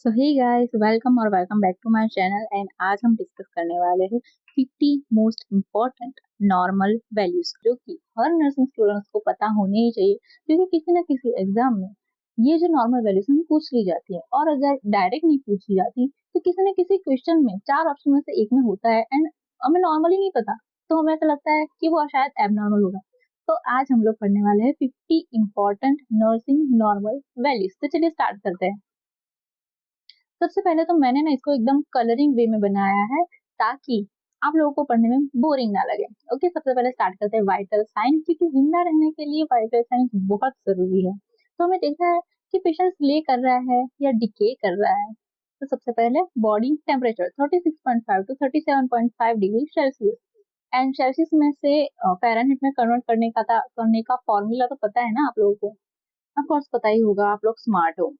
So hey guys, welcome back to my channel. And आज हम discuss करने वाले हैं 50 मोस्ट इम्पोर्टेंट नॉर्मल वैल्यूज, जो कि हर नर्सिंग स्टूडेंट्स को पता होने ही चाहिए, क्योंकि किसी ना किसी एग्जाम में ये जो नॉर्मल वैल्यूज हम पूछ ली जाती है। और अगर डायरेक्ट नहीं पूछी जाती तो किसी न किसी क्वेश्चन में 4 ऑप्शन में से एक में होता है एंड हमें नॉर्मली नहीं पता, तो हमें ऐसा लगता है कि वो शायद एबनॉर्मल होगा। तो आज हम लोग पढ़ने वाले हैं 50 इंपॉर्टेंट नर्सिंग नॉर्मल वैल्यूज। तो चलिए स्टार्ट करते हैं। सबसे पहले तो मैंने ना इसको एकदम कलरिंग वे में बनाया है ताकि आप लोगों को पढ़ने में बोरिंग ना लगे। ओके, सबसे पहले स्टार्ट करते हैं वाइटल साइन, क्योंकि जिंदा रहने के लिए वाइटल साइन बहुत जरूरी है। तो हमें देखना है कि पेशेंट ले कर रहा है या डिके कर रहा है। तो सबसे पहले body temperature 36.5 to 37.5 degree Celsius, and Celsius में से फ़ारेनहीट में कन्वर्ट करने का फॉर्मूला तो पता है ना आप लोगों को, ऑफ कोर्स पता ही होगा, आप लोग स्मार्ट हो।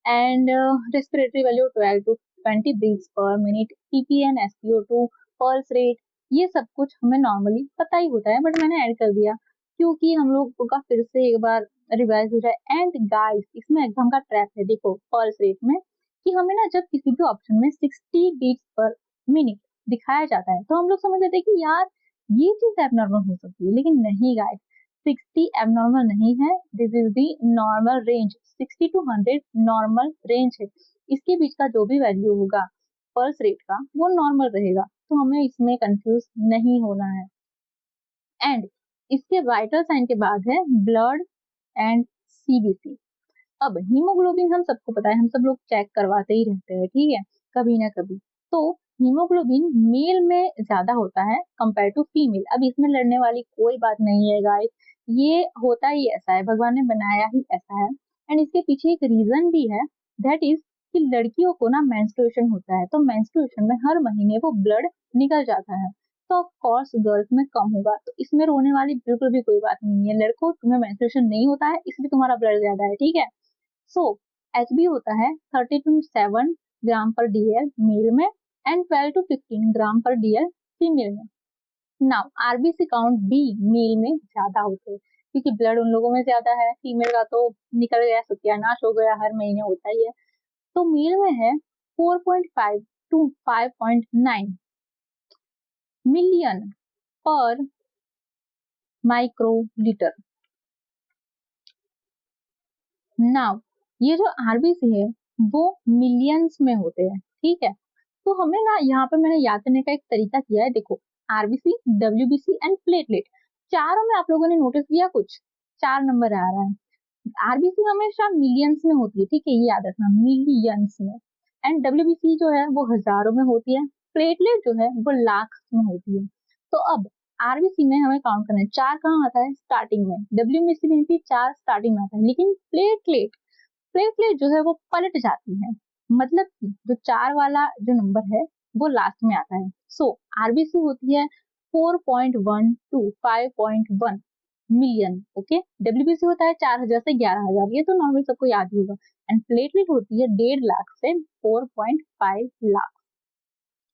And respiratory value 12 to 20 breaths per minute, ppn, SpO2, pulse rate, ये सब कुछ हमें नॉर्मली पता ही होता है, बट मैंने ऐड कर दिया क्योंकि हम लोग का फिर से एक बार रिवाइज हो जाए। एंड गाइस, इसमें एग्जाम का ट्रैप है, देखो पल्स रेट में कि हमें ना जब किसी भी ऑप्शन में 60 बीट्स पर मिनट दिखाया जाता है तो हम लोग समझ लेते हैं कि यार ये चीज एबनॉर्मल हो सकती है, लेकिन नहीं गाइस, 60 एबनॉर्मल नहीं है, this is the normal range. 60 to 100 normal range है, इसके बीच का जो भी वैल्यू होगा पल्स रेट का वो नॉर्मल रहेगा, तो हमें इसमें कंफ्यूज नहीं होना है। एंड इसके वाइटल साइन के बाद है ब्लड एंड सीबीसी। अब हीमोग्लोबिन हम सबको पता है, हम सब लोग चेक करवाते ही रहते हैं, ठीक है, कभी ना कभी। तो हीमोग्लोबिन मेल में ज्यादा होता है कंपेयर टू फीमेल। अब इसमें लड़ने वाली कोई बात नहीं है गाइस, ये होता ही ऐसा है, भगवान ने बनाया ही ऐसा है। एंड इसके पीछे एक रीजन भी है, दैट इज कि लड़कियों को ना मेंस्ट्रुएशन होता है, तो मेंस्ट्रुएशन में हर महीने वो ब्लड निकल जाता है, तो ऑफ कोर्स गर्ल्स में कम होगा। तो इसमें रोने वाली बिल्कुल भी कोई बात नहीं है। लड़कों, तुम्हें मेंस्ट्रुएशन नहीं होता है इसलिए तुम्हारा ब्लड ज्यादा है, ठीक है। सो एच बी होता है 30 टू 7 ग्राम पर डीएल मेल में एंड 12 टू 15 ग्राम पर डीएल फीमेल में। नाउ आरबीसी काउंट भी मेल में ज्यादा होते हैं, क्योंकि ब्लड उन लोगों में ज्यादा है, फीमेल का तो निकल गया, सत्यानाश हो गया, हर महीने होता ही है। तो मेल में है 4.5 टू 5.9 मिलियन पर माइक्रोलीटर। नाउ ये जो आरबीसी है वो मिलियंस में होते हैं, ठीक है। तो हमें ना यहाँ पे मैंने याद करने का एक तरीका किया है, देखो आरबीसी, डब्ल्यूबीसी एंड प्लेटलेट, चारों में आप लोगों ने नोटिस किया कुछ 4 नंबर आ रहा है। आरबीसी हमेशा मिलियंस में होती है, ठीक है, ये याद रखना, मिलियंस में। एंड डब्ल्यूबीसी जो है वो हजारों में होती है, प्लेटलेट जो है वो लाख में होती है। तो अब आरबीसी में हमें काउंट करना है, 4 कहाँ आता है स्टार्टिंग में, डब्ल्यूबीसी में भी 4 स्टार्टिंग में आता है, लेकिन प्लेटलेट प्लेटलेट जो है वो पलट जाती है, मतलब कि जो 4 वाला जो नंबर है वो लास्ट में आता है। सो आरबीसी होती है 4.1 टू 5.1 मिलियन, ओके। डब्ल्यूबीसी होता है 4000 से 11000, ये तो नॉर्मल सबको याद ही होगा। एंड प्लेटलेट होती है 1.5 लाख से 4.5 लाख,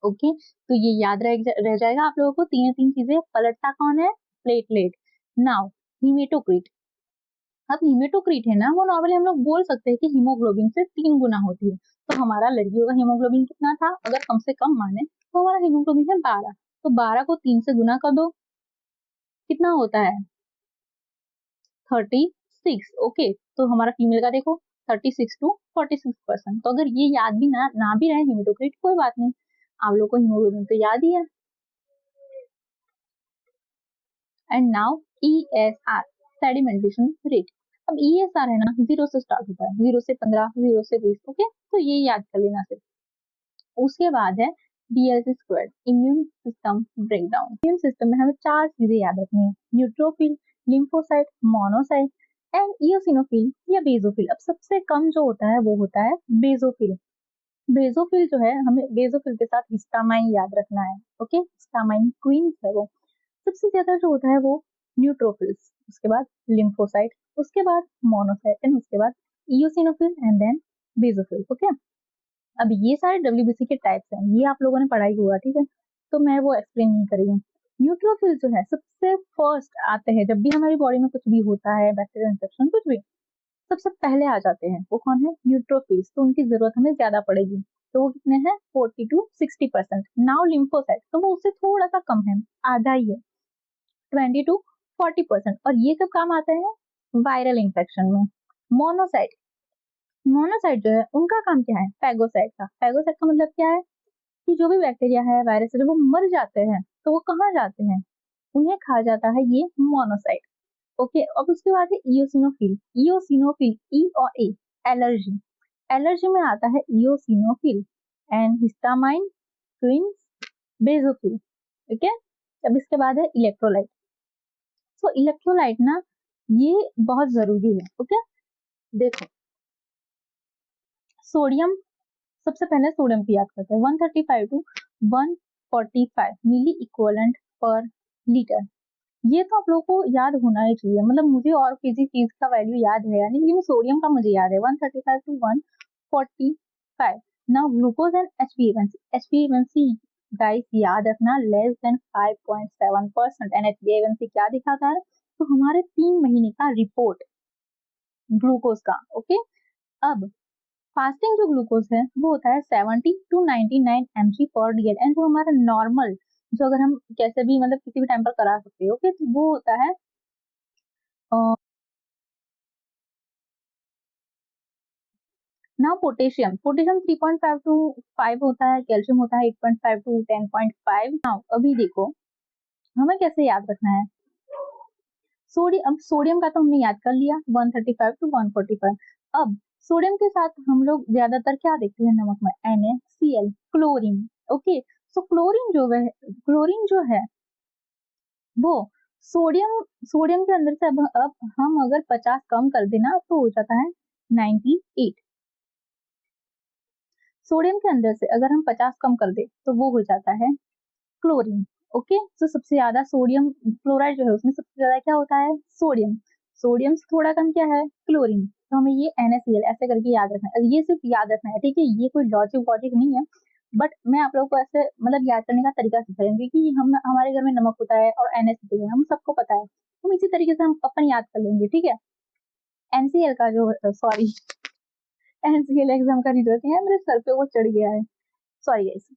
ओके। तो ये याद रह जाएगा आप लोगों को, तीन तीन चीजें। पलटता कौन है? प्लेटलेट। Now haematocrit. अब हीमेटोक्रिट है ना, वो नॉर्मली हम लोग बोल सकते हैं कि हीमोग्लोबिन से 3 गुना होती है। तो हमारा लड़कियों का हीमोग्लोबिन कितना था, अगर कम से कम माने तो हमारा हीमोग्लोबिन है 12, तो 12 को 3 से गुना कर दो, कितना होता है 36, ओके। तो हमारा फीमेल का देखो 36 टू 46%। तो अगर ये याद भी ना भी रहे हीमेटोक्रिट, कोई बात नहीं, आप लोग को हीमोग्लोबिन तो याद ही है। And now ESR, sedimentation rate. अब ESR है ना, 0 से स्टार्ट होता है, 0 से 15, 0 से 20, ओके, तो ये याद कर लेना सिर्फ। उसके बाद है DLC square, immune system breakdown. Immune system में हमें 4 चीजें याद रखनी है, न्यूट्रोफिल, लिम्फोसाइट, मोनोसाइट एंड इयोसिनोफिल या बेसोफिल। अब सबसे कम जो होता है वो होता है बेसोफिल। बेसोफिल जो है, हमें बेसोफिल के साथ हिस्टामाइन याद रखना है, ओके, हिस्टामाइन क्वींस है वो। सबसे ज्यादा जो होता है वो न्यूट्रोफिल्स, उसके बाद लिम्फोसाइट, उसके बाद मोनोसाइट एंड उसके बाद इयोसिनोफिल एंड देन बेसोफिल, ओके। अब ये सारे डब्ल्यूबीसी के टाइप्स हैं, ये आप लोगों ने पढ़ाई हुआ, ठीक है, तो मैं वो एक्सप्लेन नहीं कर रही हूँ। न्यूट्रोफिल जो है सबसे फर्स्ट आते हैं जब भी हमारी बॉडी में कुछ भी होता है, बैक्टीरियल इन्फेक्शन कुछ भी, सबसे पहले आ जाते हैं वो कौन है, न्यूट्रोफिल्स, तो उनकी जरूरत हमें ज्यादा पड़ेगी, तो वो कितने हैं 40 to 60%। नाउ लिम्फोसाइट, तो वो उससे थोड़ा सा कम है, आधा ही है, 20 to 40%, और ये कब काम आते हैं, वायरल इंफेक्शन में। मोनोसाइट, मोनोसाइट जो है उनका काम क्या है, पैगोसाइट का। पैगोसाइट का मतलब क्या है कि जो भी बैक्टीरिया है, वायरस है, वो मर जाते हैं तो वो कहाँ जाते हैं, उन्हें खा जाता है ये मोनोसाइट। ओके, अब उसके बाद है इयोसिनोफिल। इयोसिनोफिल, ई और ए, एलर्जी, एलर्जी में आता है इयोसिनोफिल एंड हिस्टामाइन, ट्विंस, बेसोफिल। ठीक है, अब इसके बाद है इलेक्ट्रोलाइट। तो इलेक्ट्रोलाइट ना ये बहुत जरूरी है। ओके, देखो सोडियम, सबसे पहले सोडियम की याद करते हैं, 135 टू 145 मिली इक्वलेंट पर लीटर। ये तो आप लोगों को याद होना ही चाहिए, मतलब मुझे और किसी चीज का वैल्यू याद है या नहीं, लेकिन सोडियम का मुझे याद है 135 टू 145। नाउ ग्लूकोज एंड एचबीएवनसी, एचबीएवनसी गाइस याद रखना लेस देन 5.7%। एंड एचबीएवनसी क्या दिखाता है, तो हमारे 3 महीने का रिपोर्ट ग्लूकोज का। ओके, अब फास्टिंग जो ग्लूकोज है वो होता है 70 टू 99 mg पर डीएल, एंड जो हमारा नॉर्मल, जो अगर हम कैसे भी मतलब किसी भी टाइम पर करा सकते हो, ओके, तो वो होता है ना पोटेशियम, पोटेशियम 3.5 टू 5 होता है, कैल्शियम होता है 8.5 टू 10.5। नाउ अभी देखो हमें कैसे याद रखना है, सोडियम, अब सोडियम का तो हमने याद कर लिया 135 टू 145। अब सोडियम के साथ हम लोग ज्यादातर क्या देखते हैं नमक में, NaCl, chlorine. Okay, so chlorine जो है वो सोडियम, सोडियम के अंदर से अब हम अगर 50 कम कर देना तो हो जाता है 98। सोडियम के अंदर से अगर हम 50 कम कर दे तो वो हो जाता है क्लोरीन। ओके, तो सबसे ज्यादा सोडियम क्लोराइड जो है उसमें सबसे ज्यादा क्या होता है, सोडियम। सोडियम से थोड़ा कम क्या है, क्लोरीन। तो हमें ये NaCl ऐसे करके याद रखना है, ये सिर्फ याद रखना है, ठीक है, ये कोई लॉजिक वॉजिक नहीं है, बट मैं आप लोगों को ऐसे मतलब याद करने का तरीका सिखा रही हूँ, क्योंकि हम हमारे घर में नमक होता है और NaCl है, हम सबको पता है, हम इसी तरीके से हम अपन याद कर लेंगे। ठीक है, NCl का जो, सॉरी, NCl एग्जाम का रिजल्ट है मेरे सर पे वो चढ़ गया है, सॉरी गाइस।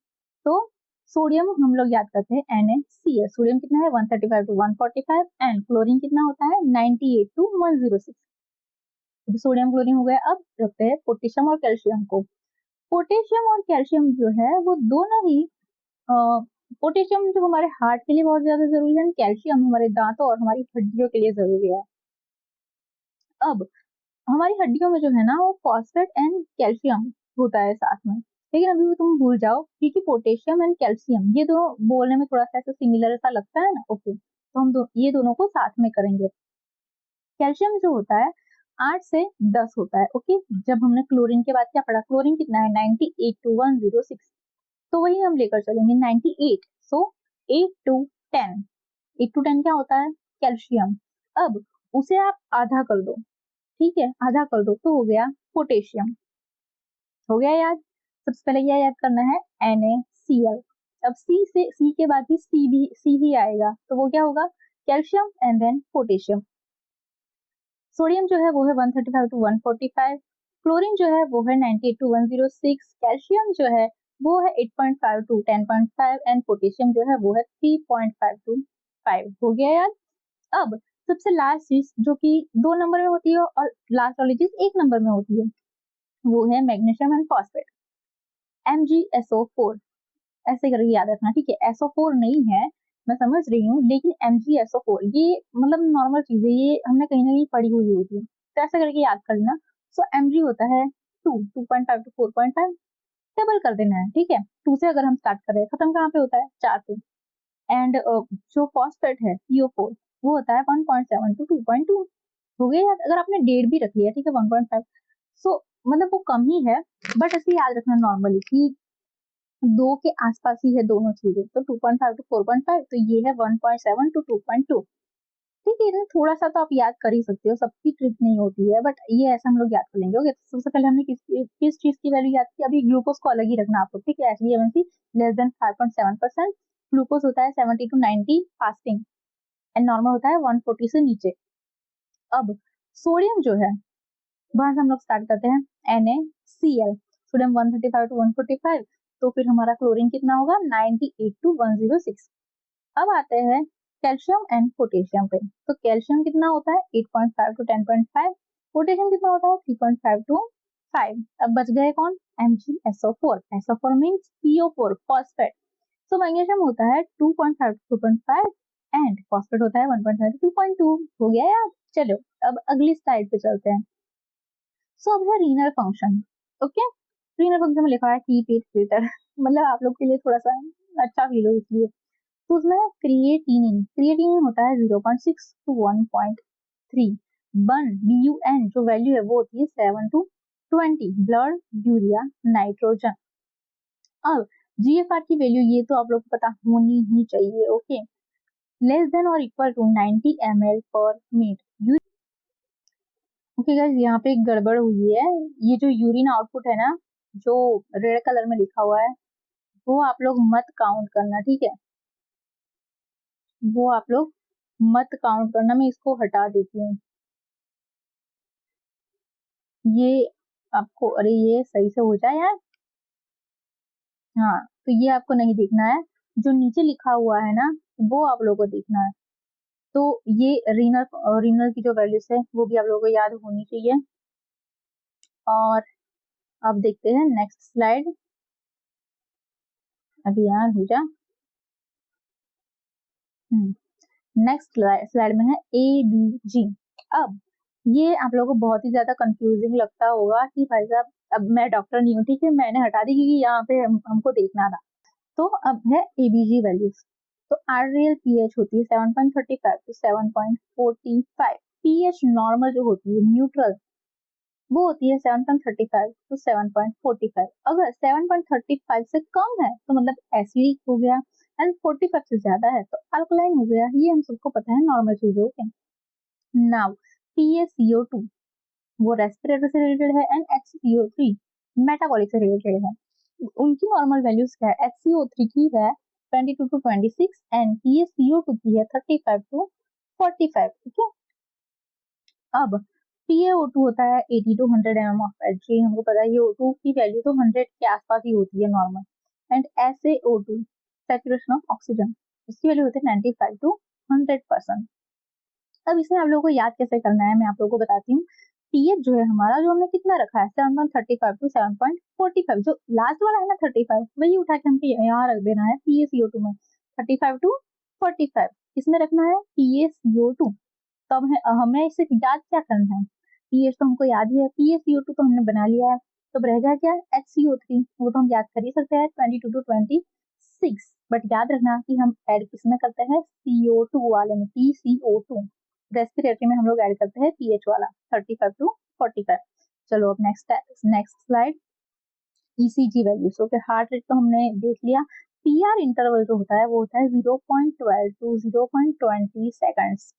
तो सोडियम हम लोग याद करते हैं NaCl, सोडियम कितना है 135 टू 145, एंड क्लोरीन कितना होता है 98 टू 106। सोडियम क्लोरीन हो गया, अब रखते हैं पोटेशियम और कैल्शियम को। पोटेशियम और कैल्शियम जो है वो दोनों ही, पोटेशियम जो हमारे हार्ट के लिए बहुत ज्यादा जरूरी है, कैल्शियम हमारे दांतों और हमारी हड्डियों के लिए जरूरी है। अब हमारी हड्डियों में जो है ना वो फॉस्फेट एंड कैल्शियम होता है साथ में, लेकिन अभी भी तुम भूल जाओ क्योंकि पोटेशियम एंड कैल्शियम ये दोनों बोलने में थोड़ा सा ऐसा सिमिलर सा लगता है ना। ओके, तो हम ये दोनों को साथ में करेंगे। कैल्शियम जो होता है 8 से 10 होता है। ओके, जब हमने क्लोरीन के बाद क्या पढ़ा, क्लोरीन कितना है 98 टू 106, तो वही हम लेकर चलेंगे 98। सो 8 टू 10, 8 टू 10 क्या होता है, कैल्शियम। अब उसे आप आधा कर दो, ठीक है, आधा कर दो तो हो गया पोटेशियम। हो गया याद, सबसे पहले क्या याद करना है, NaCl। अब सी के बाद ही सी भी आएगा, तो वो क्या होगा, calcium and then potassium. Sodium जो है वो है 135 टू 145, क्लोरीन जो है वो है 98 टू 106, कैल्शियम जो है वो है 8.5 टू 10.5, एंड पोटेशियम जो है वो है 3.5 टू 5। हो गया याद। अब सबसे लास्ट चीज जो कि 2 नंबर में होती है और लास्ट वाली चीज 1 नंबर में होती है, वो है मैग्नीशियम एंड फॉस्फेट, MgSO4। ऐसे करके याद रखना, ठीक है, SO4 नहीं है, मैं समझ रही हूँ, लेकिन MgSO4 ये मतलब नॉर्मल चीज है, ये हमने कहीं ना कहीं पढ़ी हुई होती है, तो ऐसे करके याद कर लेना। सो Mg होता है 2.5 टू 4.5, डबल कर देना है, ठीक है, 2 से अगर हम स्टार्ट कर रहे हैं, खत्म कहाँ पे होता है 4 पे। एंड जो फॉस्फेट है PO4 वो होता है 1.7 टू 2.2। हो गया याद, अगर आपने डेट भी रख लिया, ठीक है 1.5, सो मतलब वो कम ही है, बट ऐसे याद रखना नॉर्मली कि 2 के आसपास ही है दोनों चीजें, तो 2.5 टू 4.5, तो ये है 1.7 टू 2.2। ठीक है, इतना थोड़ा सा तो आप याद कर ही सकते हो, सबकी ट्रिक नहीं होती है, बट ये ऐसा हम लोग याद कर लेंगे। ओके, तो सबसे पहले हमने किस चीज की वैल्यू याद की, अभी ग्लूकोज को अलग ही रखना आप लोग, ठीक है, HbA1c लेस देन 5.7%, ग्लूकोज होता है 70 टू 90 फास्टिंग, एंड नॉर्मल होता है 140 से नीचे। अब सोडियम जो है वहां से हम लोग स्टार्ट करते हैं NaCl, सोडियम 135 to 145, तो फिर हमारा क्लोरीन कितना होगा 98 to 106। अब आते हैं कैल्शियम एंड पोटेशियम पे, तो कैल्शियम कितना होता है 8.5 to 10.5, पोटेशियम कितना होता है 3.5 to 5। अब बच गए कौन MgSO4, SO4 means PO4 phosphate. तो मैग्नीशियम होता है 2.5 to 2.5 एंड फॉस्फेट होता है 1.5 to 2.2। हो गया यार। चलो अब अगली स्लाइड पे चलते हैं। सो अब है renal function. Okay, renal function में लिखा है कीप इट फिल्टर मतलब आप लोग के लिए थोड़ा सा अच्छा फील हो इसलिए। तो उसमें है क्रिएटिनिन, क्रिएटिनिन होता है 0.6 to 1.3, BUN जो वैल्यू है वो होती है 7 to 20, ब्लड यूरिया नाइट्रोजन। अब GFR की वैल्यू ये तो आप लोग को पता होनी ही चाहिए। ओके, लेस देन और equal to 90 ml per minute. Okay guys, यहाँ पे एक गड़बड़ हुई है, ये जो यूरिन आउटपुट है ना, जो रेड कलर में लिखा हुआ है वो आप लोग मत काउंट करना, ठीक है, वो आप लोग मत काउंट करना। मैं इसको हटा देती हूँ। ये आपको, अरे ये सही से हो जाए यार। हाँ, तो ये आपको नहीं देखना है, जो नीचे लिखा हुआ है ना वो आप लोगों को देखना है। तो ये रीनल रीनल की जो वैल्यूज है वो भी आप लोगों को याद होनी चाहिए। और अब देखते हैं नेक्स्ट स्लाइड। अभी यार हो जा। नेक्स्ट स्लाइड में है ABG। अब ये आप लोगों को बहुत ही ज्यादा कंफ्यूजिंग लगता होगा कि भाई साहब, अब मैं डॉक्टर नहीं हूँ, ठीक है, मैंने हटा दी क्योंकि यहाँ पे हमको देखना था। तो अब है ABG वैल्यूज। तो आर्टियल pH होती है 7.35 to 7.45, pH नॉर्मल जो होती है न्यूट्रल वो होती है 7.35 to 7.45। अगर 7.35 से कम है तो मतलब एसिडिक हो गया, एंड 45 से ज्यादा है तो अल्कलाइन हो गया। ये हम सबको पता है, नॉर्मल चीजें। ओके, नाउ PaCO2 वो रेस्पिरेटर से रिलेटेड है, एंड HCO3 मेटाबॉलिक से रिलेटेड है। उनकी नॉर्मल वैल्यूज क्या है, HCO3 की है 22 to 26 एंड PaCO2 की है 35 to 45। ठीक है, अब PaO2 होता है 80 to 100 mm ऑफ Hg। हमको पता है ये O2 की वैल्यू तो 100 के आसपास ही होती है normal. And SaO2 saturation of oxygen, इसकी वैल्यू होती है 95 to 100%। अब इसमें आप लोगों को याद कैसे करना है मैं आप लोगों को बताती हूँ। pH जो है हमारा, जो हमने कितना रखा है 7.35 to 7.45, जो लास्ट वाला है ना 35, वही उठा के हमको यहाँ रख देना है PaCO2 में 35 to 45, इसमें रखना है PaCO2। तो अब हमें सिर्फ याद क्या करना है, pH तो हमको याद ही है, PaCO2 तो हमने बना लिया है, तो रह गया क्या HCO3, वो तो हम याद कर ही सकते हैं 22 to 26। बट याद रखना कि हम ऐड किसमें करते हैं CO2 वाले में, PCO2। रेस्पिरेटरी में हम लोग ऐड करते हैं pH वाला 35 to 45। चलो अब नेक्स्ट स्लाइड, ECG वैल्यू। सो फिर हार्ट रेट तो हमने देख लिया। PR इंटरवल जो होता है वो होता है 0.12 to 0.20 सेकंड्स।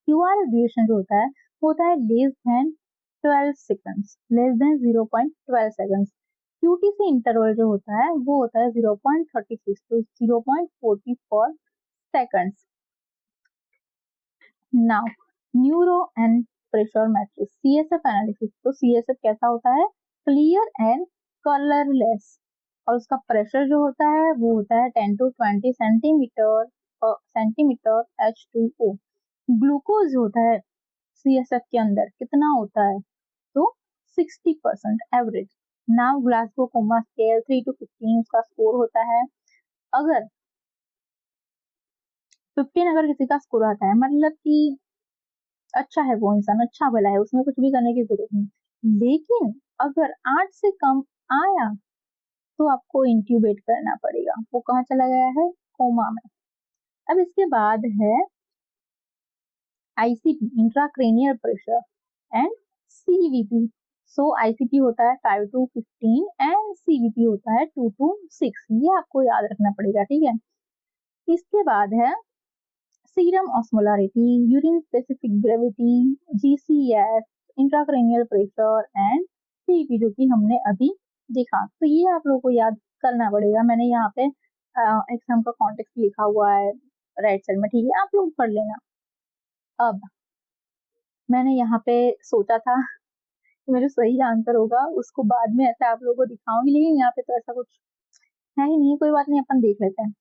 QR ड्यूरेशन जो होता है वो होता है less than 12 seconds, less than 0.12 seconds. QTC interval जो होता है वो होता है 0.36 to 0.44 seconds. Now neuro and pressure matrix, CSF analysis. तो CSF कैसा होता है, क्लियर एंड कलरलेस, और उसका प्रेशर जो होता है वो होता है 10 to 20 सेंटीमीटर H2O। ग्लूकोज होता है CSF के अंदर कितना होता है, तो 60% average. Now Glasgow coma scale 3 to 15 उसका स्कोर होता है। अगर 15 अगर किसी का स्कोर आता है मतलब कि अच्छा है, वो इंसान अच्छा भला है, उसमें कुछ भी करने की जरूरत नहीं। लेकिन अगर 8 से कम आया तो आपको इंट्यूबेट करना पड़ेगा, वो कहाँ चला गया है, कोमा में। अब इसके बाद है ICP, intracranial pressure, and CVP। So ICP होता है 5 to 15 एंड CVP होता है 2 to 6। ये आपको याद रखना पड़ेगा, ठीक है। इसके बाद है serum osmolarity, urine specific gravity, GCS, intracranial pressure and CVP, जो कि हमने अभी देखा। तो ये आप लोगों को याद करना पड़ेगा। मैंने यहाँ पे एग्जाम का कॉन्टेक्स्ट लिखा हुआ है राइट साइड में, ठीक है, आप लोग पढ़ लेना। अब मैंने यहाँ पे सोचा था तो मेरा सही आंसर होगा उसको बाद में ऐसे आप लोगों को दिखाऊंगी, लेकिन यहाँ पे तो ऐसा कुछ है ही नहीं। कोई बात नहीं, अपन देख लेते हैं।